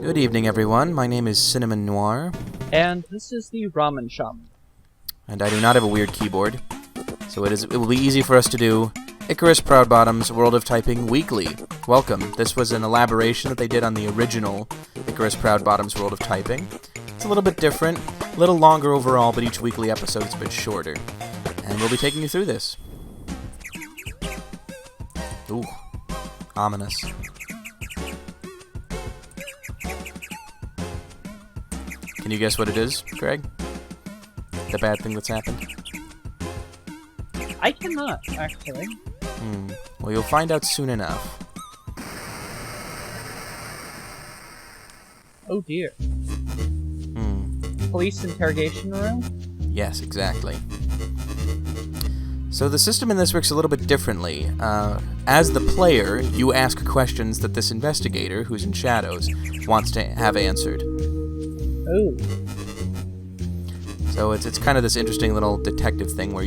Good evening, everyone. My name is Cinnamon Noir. And this is the ramen shop. And I do not have a weird keyboard, so it will be easy for us to do Icarus Proud Bottom's World of Typing Weekly. Welcome. This was an elaboration that they did on the original Icarus Proud Bottom's World of Typing. It's a little bit different, a little longer overall, but each weekly episode is a bit shorter. And we'll be taking you through this. Ooh, ominous. Can you guess what it is, Greg? The bad thing that's happened? I cannot, actually. Well, you'll find out soon enough. Oh dear. Police interrogation room? Yes, exactly. So the system in this works a little bit differently. As the player, you ask questions that this investigator, who's in shadows, wants to have answered. Oh. So it's kind of this interesting little detective thing where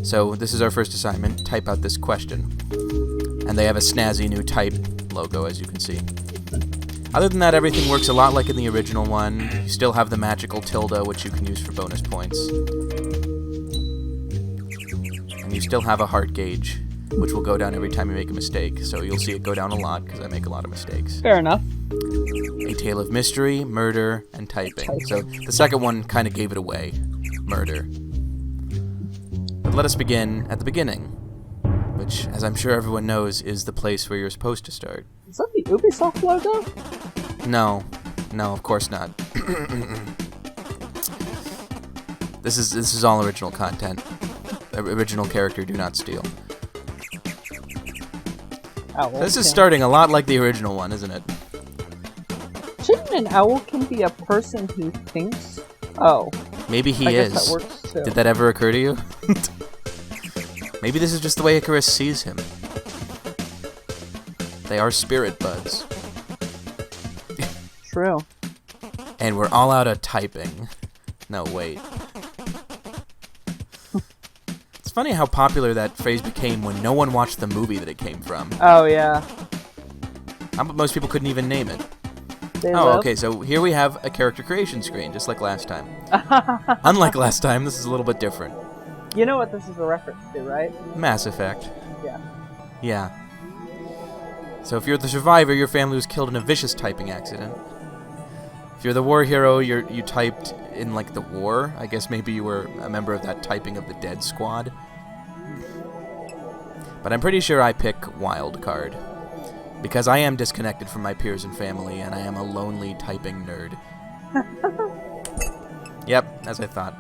so this is our first assignment, type out this question. And they have a snazzy new type logo, as you can see. Other than that, everything works a lot like in the original one. You still have the magical tilde, which you can use for bonus points. And you still have a heart gauge, which will go down every time you make a mistake. So you'll see it go down a lot, because I make a lot of mistakes. Fair enough. A tale of mystery, murder, and typing. So the second one kind of gave it away. Murder. But let us begin at the beginning, which, as I'm sure everyone knows, is the place where you're supposed to start. Is that the Ubisoft logo? No, of course not. This is all original content. Original character, do not steal. This is starting a lot like the original one, isn't it? Shouldn't an owl can be a person who thinks? Oh. Maybe he I is. guess that works too. Did that ever occur to you? Maybe this is just the way Icarus sees him. They are spirit buds. True. And we're all out of typing. No, wait. It's funny how popular that phrase became when no one watched the movie that it came from. Oh, yeah. Most people couldn't even name it. Okay, so here we have a character creation screen, just like last time. Unlike last time, this is a little bit different. You know what this is a reference to, right? Mass Effect. Yeah. Yeah. So if you're the survivor, your family was killed in a vicious typing accident. If you're the war hero, you typed in, like, the war. I guess maybe you were a member of that Typing of the Dead squad. But I'm pretty sure I pick Wild Card. Because I am disconnected from my peers and family, and I am a lonely typing nerd. Yep, as I thought.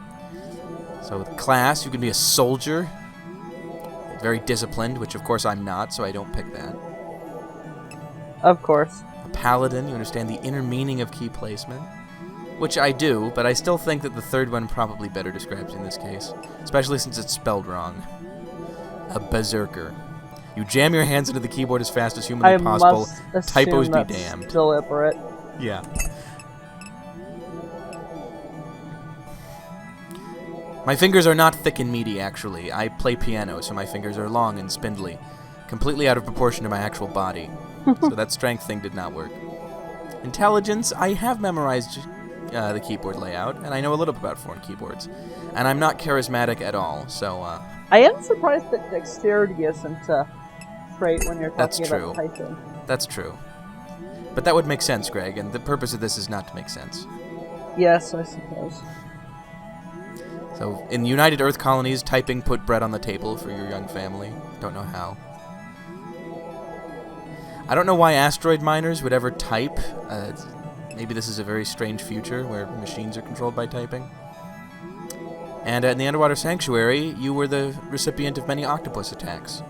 So with class, you can be a soldier. Very disciplined, which of course I'm not, so I don't pick that. Of course. A paladin, you understand the inner meaning of key placement. Which I do, but I still think that the third one probably better describes in this case. Especially since it's spelled wrong. A berserker. You jam your hands into the keyboard as fast as humanly possible. Typos be damned. Deliberate. Yeah. My fingers are not thick and meaty, actually. I play piano, so my fingers are long and spindly. Completely out of proportion to my actual body. So that strength thing did not work. Intelligence, I have memorized the keyboard layout, and I know a little bit about foreign keyboards. And I'm not charismatic at all, so... I am surprised that dexterity isn't a trait when you're talking about typing. That's true. But that would make sense, Greg, and the purpose of this is not to make sense. Yes, I suppose. So, in United Earth colonies, typing put bread on the table for your young family. Don't know how. I don't know why asteroid miners would ever type. Maybe this is a very strange future where machines are controlled by typing. And in the Underwater Sanctuary, you were the recipient of many octopus attacks.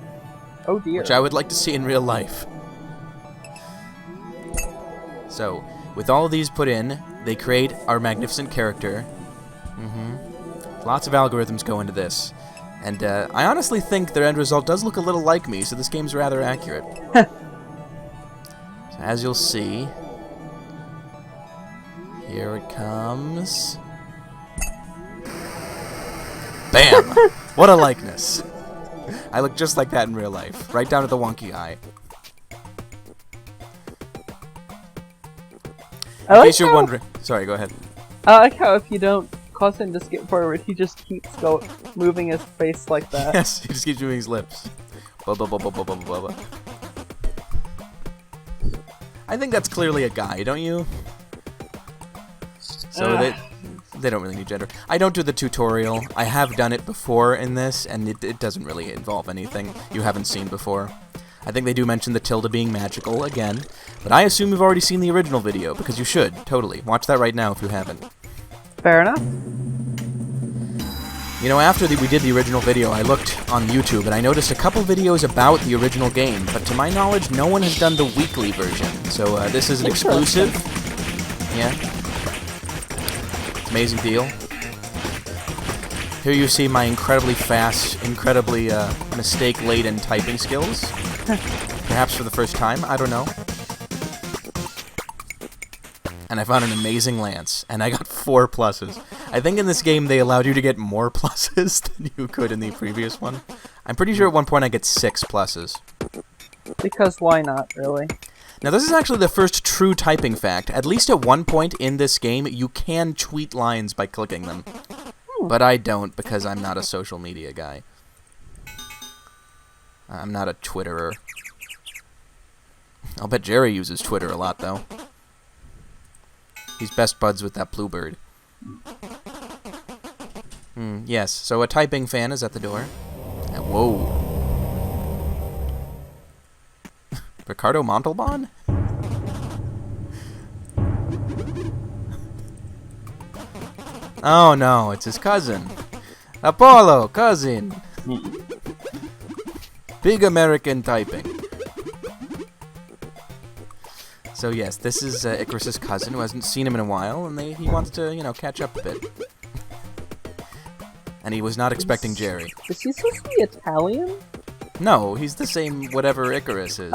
Oh dear. Which I would like to see in real life. So, with all of these put in, they create our magnificent character. Lots of algorithms go into this. And I honestly think their end result does look a little like me, so this game's rather accurate. So as you'll see, here it comes. Bam! What a likeness. I look just like that in real life, right down to the wonky eye. In case you're wondering... Sorry, go ahead. I like how if you don't cause him to skip forward, he just keeps moving his face like that. Yes, he just keeps moving his lips. Bubba, bubba, bubba, bubba. I think that's clearly a guy, don't you? So they don't really need gender. I don't do the tutorial. I have done it before in this, and it doesn't really involve anything you haven't seen before. I think they do mention the tilde being magical again, but I assume you've already seen the original video, because you should, totally. Watch that right now if you haven't. Fair enough. You know, after we did the original video, I looked on YouTube, and I noticed a couple videos about the original game, but to my knowledge, no one has done the weekly version. So this is an exclusive. Yeah. Amazing deal. Here you see my incredibly fast, incredibly mistake-laden typing skills. Perhaps for the first time, I don't know. And I found an amazing lance, and I got 4 pluses. I think in this game they allowed you to get more pluses than you could in the previous one. I'm pretty sure at one point I get 6 pluses. Because why not, really? Now this is actually the first true typing fact. At least at one point in this game, you can tweet lines by clicking them. But I don't, because I'm not a social media guy. I'm not a Twitterer. I'll bet Jerry uses Twitter a lot, though. He's best buds with that bluebird. Yes, so a typing fan is at the door. Whoa. Ricardo Montalban? Oh no, it's his cousin. Apollo, cousin. Big American typing. So yes, this is Icarus's cousin who hasn't seen him in a while, and he wants to, you know, catch up a bit. And he was not expecting Jerry. Is he supposed to be Italian? No, he's the same whatever Icarus is.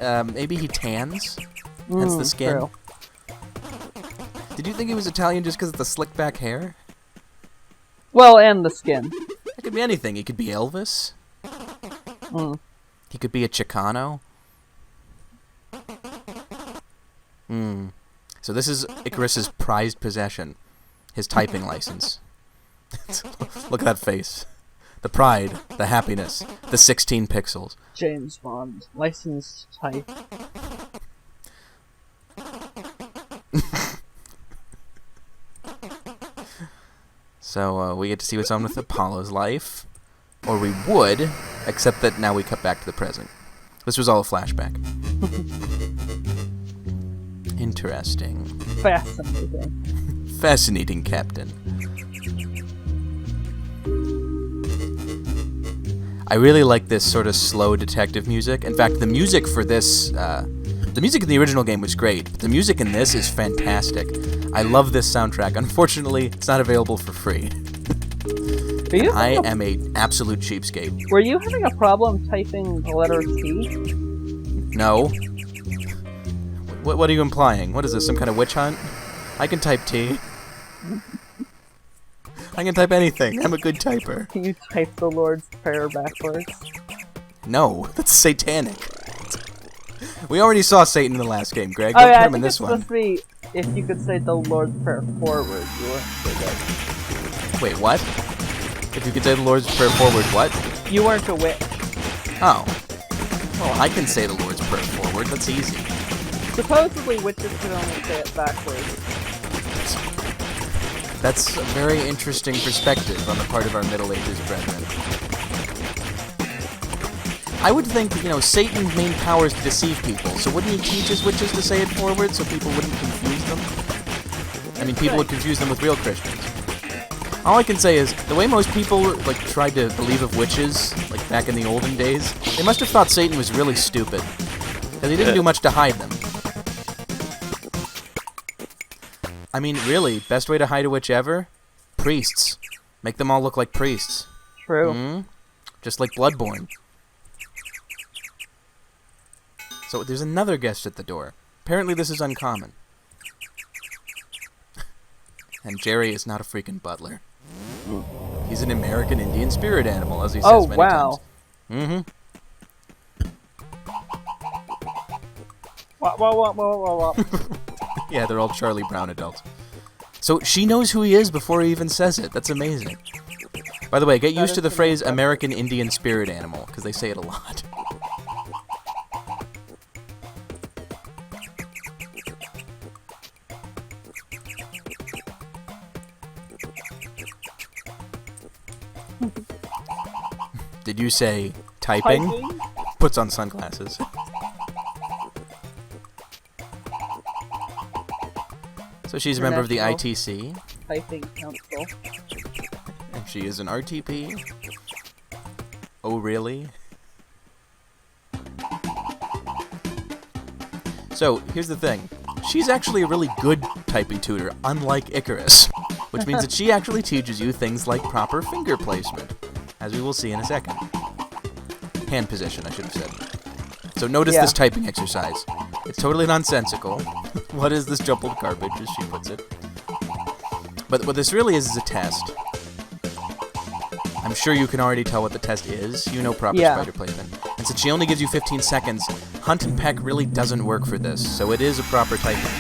Maybe he tans? Hence the skin? True. Did you think he was Italian just because of the slick back hair? Well, and the skin. It could be anything. He could be Elvis. He could be a Chicano. So this is Icarus's prized possession. His typing license. Look at that face. The pride, the happiness, the 16 pixels. James Bond. Licensed type. So we get to see what's on with Apollo's life. Or we would, except that now we cut back to the present. This was all a flashback. Interesting. Fascinating. Fascinating, Captain. I really like this sort of slow detective music. In fact, the music for this, the music in the original game was great, but the music in this is fantastic. I love this soundtrack. Unfortunately, it's not available for free. I am an absolute cheapskate. Were you having a problem typing the letter T? No. What are you implying? What is this, some kind of witch hunt? I can type T. I can type anything. I'm a good typer. Can you type the Lord's Prayer backwards? No, that's satanic. We already saw Satan in the last game, Greg. Oh Don't yeah, put I him in think this it's one. supposed to be if you could say the Lord's Prayer forward, you weren't so good. Wait, what? If you could say the Lord's Prayer forward, what? You weren't a witch. Oh. Well, I can say the Lord's Prayer forward. That's easy. Supposedly witches could only say it backwards. That's a very interesting perspective on the part of our Middle Ages brethren. I would think, you know, Satan's main power is to deceive people, so wouldn't he teach his witches to say it forward so people wouldn't confuse them? I mean, people would confuse them with real Christians. All I can say is, the way most people, like, tried to believe of witches, like, back in the olden days, they must have thought Satan was really stupid. Because he didn't do much to hide them. I mean, really, best way to hide a witch ever? Priests. Make them all look like priests. True. Just like Bloodborne. So there's another guest at the door. Apparently this is uncommon. And Jerry is not a freaking butler. He's an American Indian spirit animal, as he says many times. Wah. Yeah, they're all Charlie Brown adults. So she knows who he is before he even says it. That's amazing. By the way, get used to the phrase American Indian spirit animal, because they say it a lot. Did you say typing? Puts on sunglasses. So she's a member of the ITC. Typing Council. And she is an RTP. Oh, really? So, here's the thing. She's actually a really good typing tutor, unlike Icarus. Which means that she actually teaches you things like proper finger placement, as we will see in a second. Hand position, I should have said. So notice this typing exercise. It's totally nonsensical. What is this jumbled garbage, as she puts it? But what this really is a test. I'm sure you can already tell what the test is. You know proper spider placement. And since she only gives you 15 seconds, Hunt and Peck really doesn't work for this, so it is a proper typing.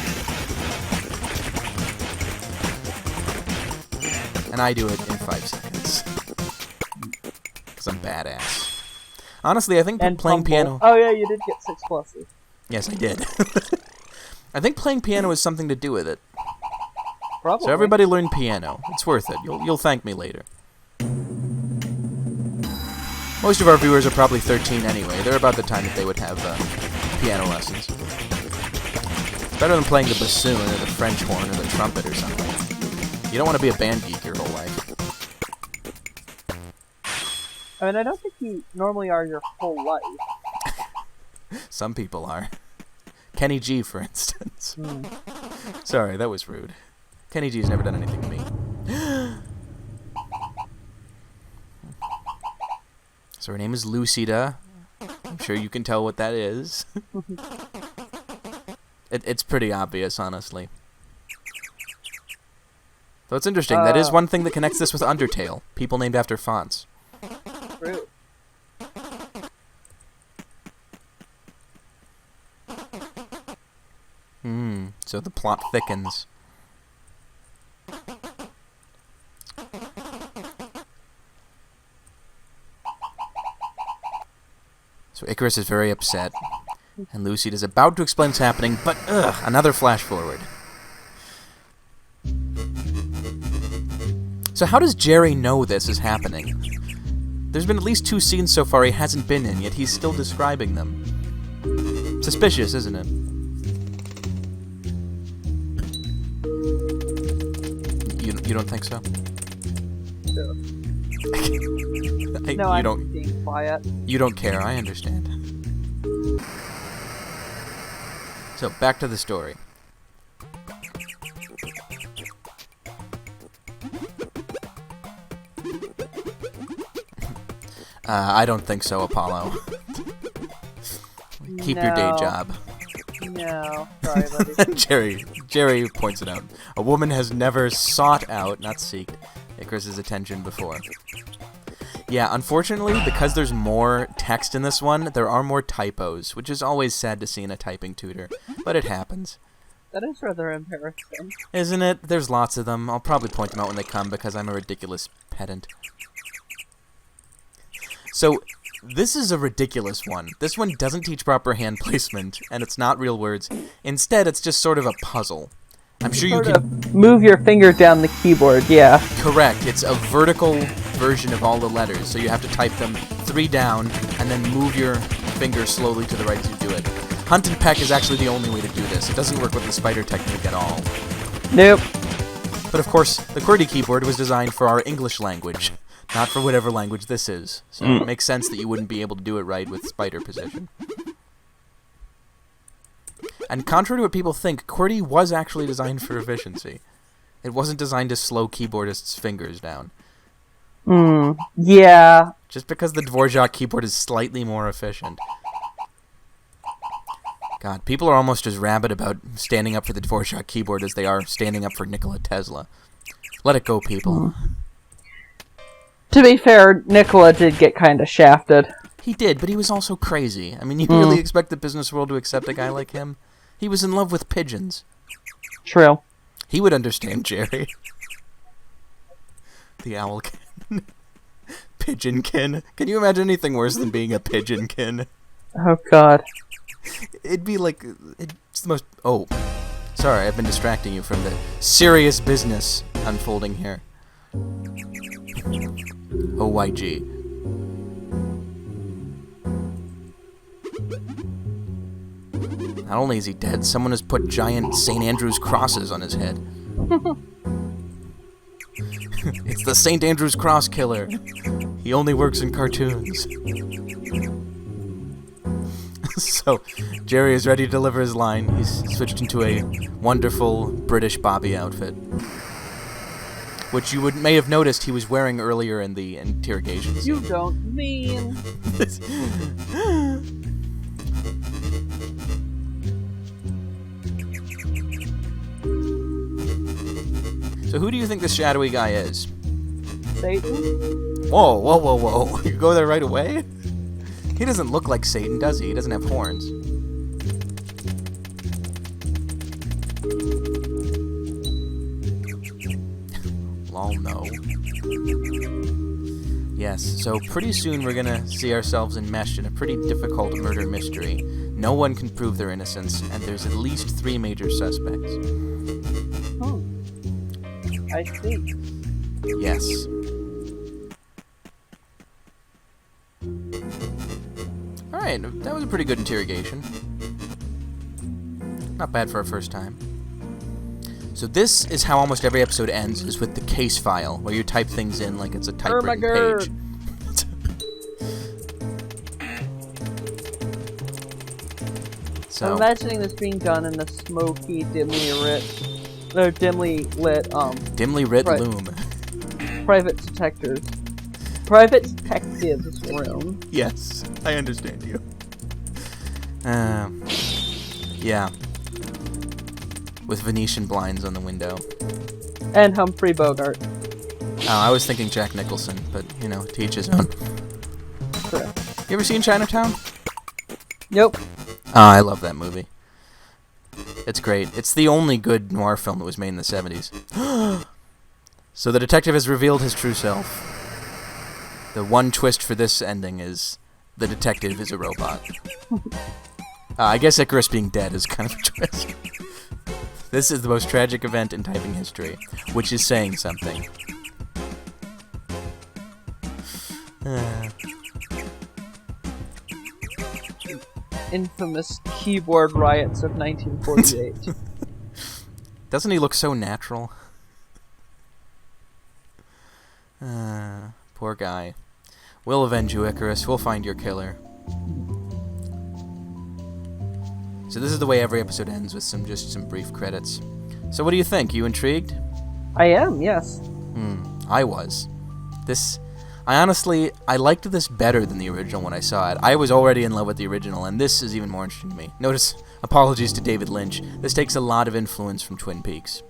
And I do it in 5 seconds. Because I'm badass. Honestly, I think playing piano... Oh yeah, you did get 6 pluses. Yes, I did. I think playing piano has something to do with it. Probably. So everybody learn piano. It's worth it. You'll thank me later. Most of our viewers are probably 13 anyway. They're about the time that they would have piano lessons. It's better than playing the bassoon or the French horn or the trumpet or something. You don't want to be a band geek your whole life. I mean, I don't think you normally are your whole life. Some people are. Kenny G, for instance. Sorry, that was rude. Kenny G's never done anything to me. So her name is Lucida. I'm sure you can tell what that is. It's pretty obvious, honestly. Though it's interesting, that is one thing that connects this with Undertale. People named after fonts. True. So the plot thickens. So Icarus is very upset, and Lucid is about to explain what's happening, but another flash forward. So how does Jerry know this is happening? There's been at least 2 scenes so far he hasn't been in, yet he's still describing them. Suspicious, isn't it? You don't think so? No. You I'm don't. being quiet. You don't care. I understand. So back to the story. I don't think so, Apollo. Keep your day job. No, sorry, buddy. Jerry points it out. A woman has never sought out, not seeked, Icarus' attention before. Yeah, unfortunately, because there's more text in this one, there are more typos, which is always sad to see in a typing tutor, but it happens. That is rather embarrassing. Isn't it? There's lots of them. I'll probably point them out when they come because I'm a ridiculous pedant. So, this is a ridiculous one. This one doesn't teach proper hand placement, and it's not real words. Instead, it's just sort of a puzzle. I'm sure you can... move your finger down the keyboard, yeah. Correct. It's a vertical version of all the letters, so you have to type them 3 down, and then move your finger slowly to the right as you do it. Hunt and Peck is actually the only way to do this. It doesn't work with the spider technique at all. Nope. But of course, the QWERTY keyboard was designed for our English language, not for whatever language this is. So it makes sense that you wouldn't be able to do it right with spider position. And contrary to what people think, QWERTY was actually designed for efficiency. It wasn't designed to slow keyboardists' fingers down. Yeah. Just because the Dvorak keyboard is slightly more efficient. God, people are almost as rabid about standing up for the Dvorak keyboard as they are standing up for Nikola Tesla. Let it go, people. To be fair, Nikola did get kind of shafted. He did, but he was also crazy. I mean, you really expect the business world to accept a guy like him? He was in love with pigeons. True. He would understand Jerry. The owlkin. Pigeonkin. Can you imagine anything worse than being a pigeonkin? Oh, God. It'd be like... It's the most... Oh. Sorry, I've been distracting you from the serious business unfolding here. OYG. Not only is he dead, someone has put giant St. Andrew's crosses on his head. It's the St. Andrew's Cross Killer. He only works in cartoons. So, Jerry is ready to deliver his line. He's switched into a wonderful British Bobby outfit, which you may have noticed he was wearing earlier in the interrogation scene. You don't mean... So who do you think this shadowy guy is? Satan? Whoa, whoa, whoa, whoa. You go there right away? He doesn't look like Satan, does he? He doesn't have horns. Lol, no. Yes, so pretty soon we're gonna see ourselves enmeshed in a pretty difficult murder mystery. No one can prove their innocence, and there's at least 3 major suspects. Oh. I see. Yes. Alright, that was a pretty good interrogation. Not bad for our first time. So this is how almost every episode ends, is with the case file, where you type things in like it's a typewritten page. So, I'm imagining this being done in the smoky, dimly lit loom. Private detective's room. Yes, I understand you. Yeah. With Venetian blinds on the window. And Humphrey Bogart. Oh, I was thinking Jack Nicholson, but, you know, to each his own. Correct. You ever seen Chinatown? Nope. Oh, I love that movie. It's great. It's the only good noir film that was made in the 70s. So the detective has revealed his true self. The one twist for this ending is the detective is a robot. I guess Icarus being dead is kind of a twist. This is the most tragic event in typing history, which is saying something. Infamous keyboard riots of 1948. Doesn't he look so natural? Poor guy. We'll avenge you, Icarus. We'll find your killer. So this is the way every episode ends, with some brief credits. So what do you think? You intrigued? I am, yes. I was. I liked this better than the original when I saw it. I was already in love with the original, and this is even more interesting to me. Notice, apologies to David Lynch, this takes a lot of influence from Twin Peaks.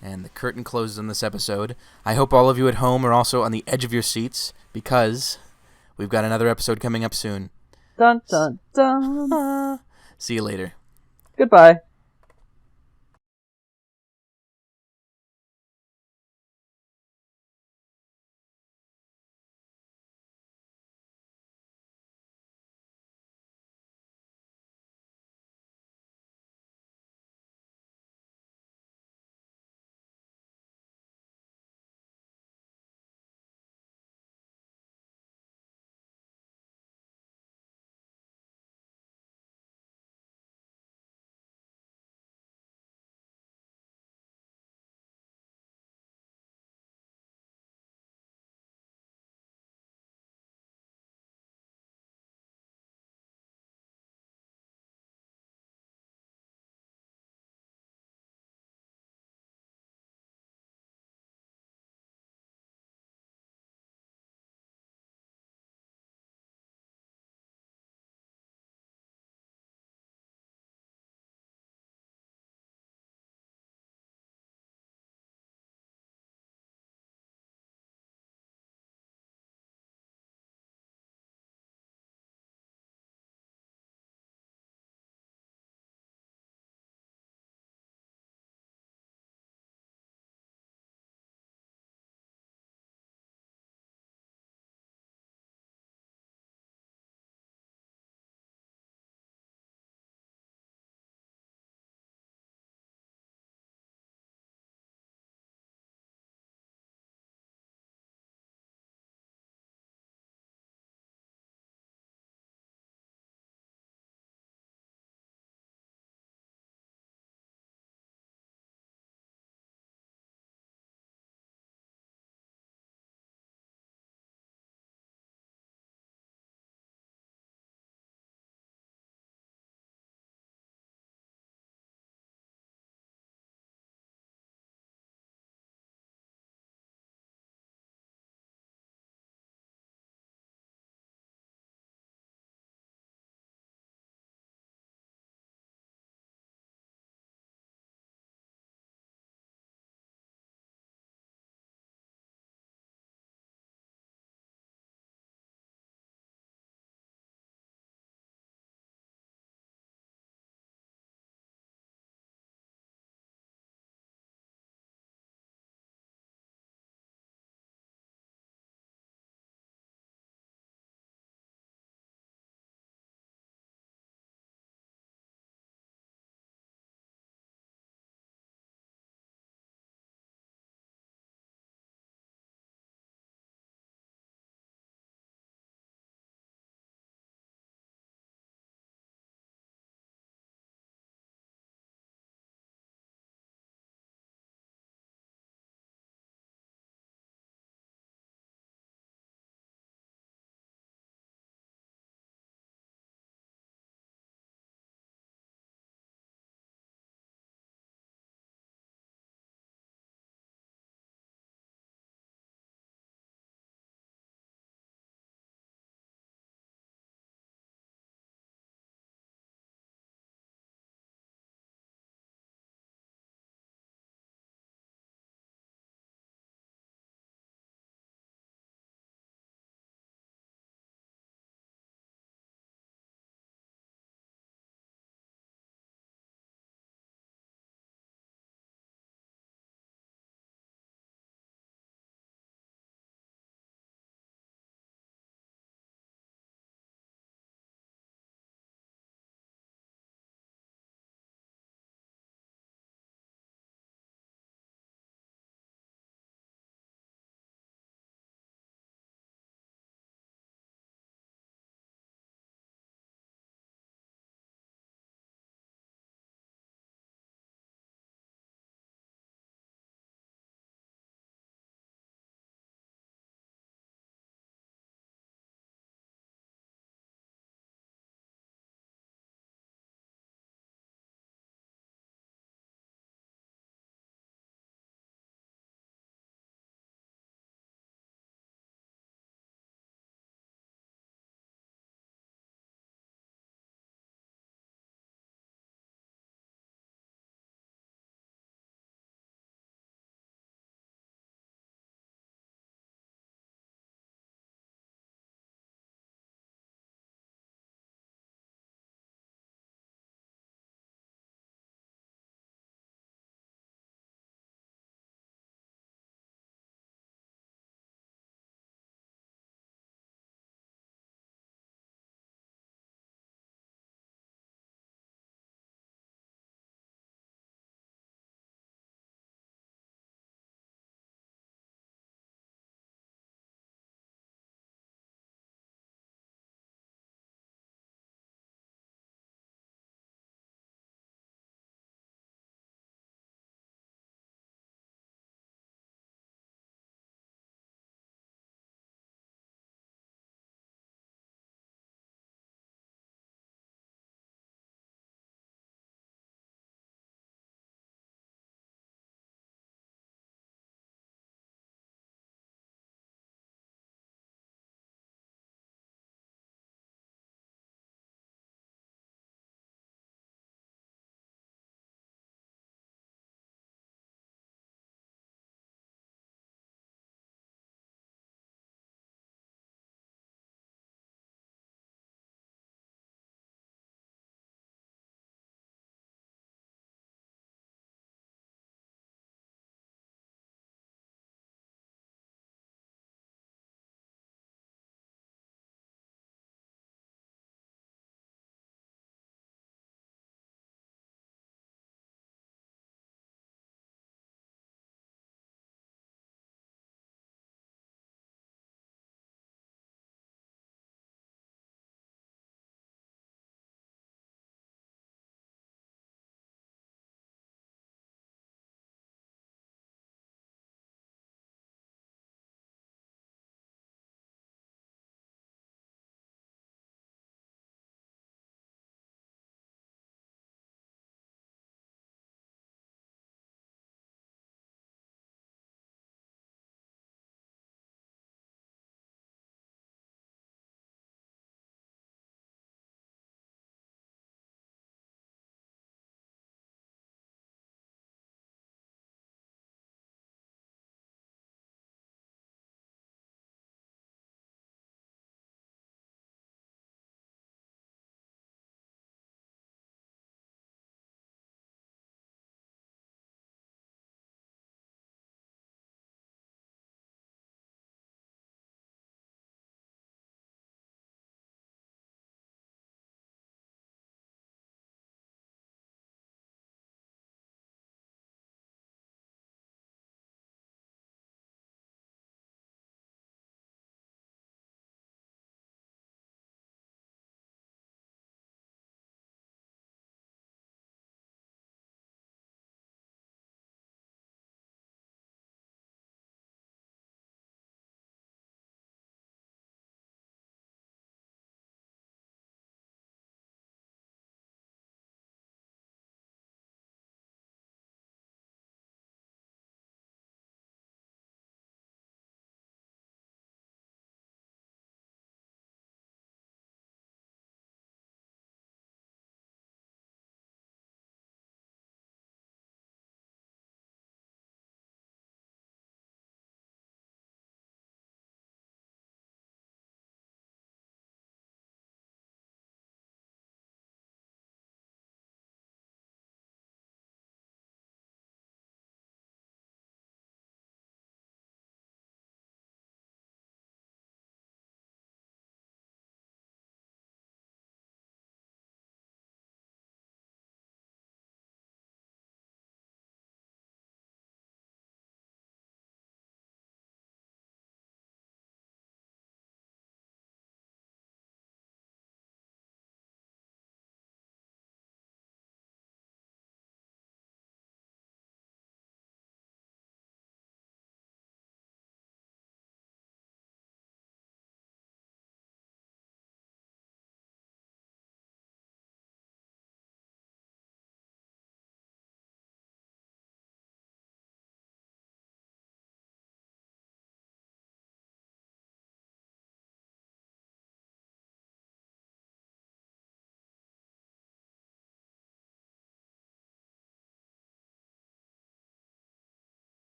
And the curtain closes on this episode. I hope all of you at home are also on the edge of your seats, because we've got another episode coming up soon. Dun dun dun. See you later. Goodbye.